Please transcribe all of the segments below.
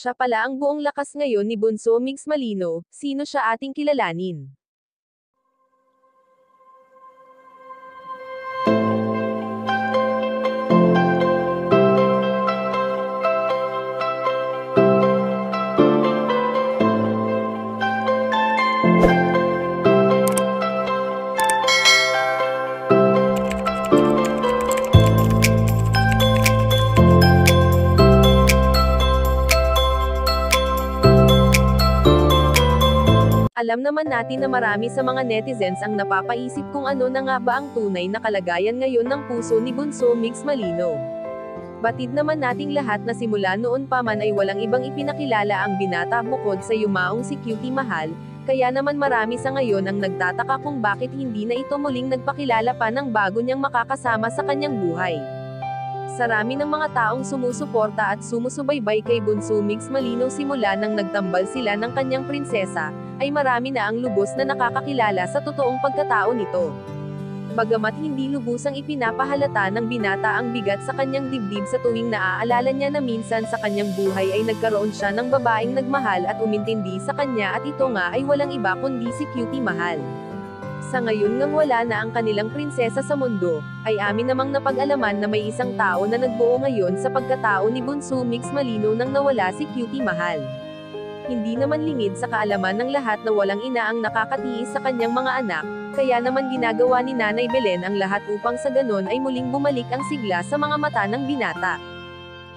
Siya pala ang buong lakas ngayon ni Bunso Migs Malino, sino siya ating kilalanin. Alam naman natin na marami sa mga netizens ang napapaisip kung ano na nga ba ang tunay na kalagayan ngayon ng puso ni Bunso Migs Malino. Batid naman nating lahat na simula noon pa man ay walang ibang ipinakilala ang binata bukod sa yumaong si Cutie Mahal, kaya naman marami sa ngayon ang nagtataka kung bakit hindi na ito muling nagpakilala pa ng bago niyang makakasama sa kanyang buhay. Sarami ng mga taong sumusuporta at sumusubaybay kay Bunso Migs Malino simula nang nagtambal sila ng kanyang prinsesa, ay marami na ang lubos na nakakakilala sa totoong pagkatao nito. Bagamat hindi lubusang ipinapahalata ng binata ang bigat sa kanyang dibdib sa tuwing naaalala niya na minsan sa kanyang buhay ay nagkaroon siya ng babaeng nagmahal at umintindi sa kanya at ito nga ay walang iba kundi si Cutie Mahal. Sa ngayon ngang wala na ang kanilang prinsesa sa mundo, ay amin namang napag-alaman na may isang tao na nagbuo ngayon sa pagkatao ni Bunso Migs Malino nang nawala si Cutie Mahal. Hindi naman lingid sa kaalaman ng lahat na walang ina ang nakakatiis sa kanyang mga anak, kaya naman ginagawa ni Nanay Belen ang lahat upang sa ganon ay muling bumalik ang sigla sa mga mata ng binata.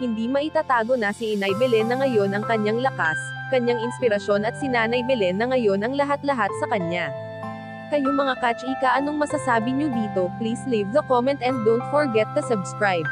Hindi maitatago na si Inay Belen na ngayon ang kanyang lakas, kanyang inspirasyon at si Nanay Belen na ngayon ang lahat-lahat sa kanya. Kayo mga kachika, anong masasabi nyo dito? Please leave the comment and don't forget to subscribe.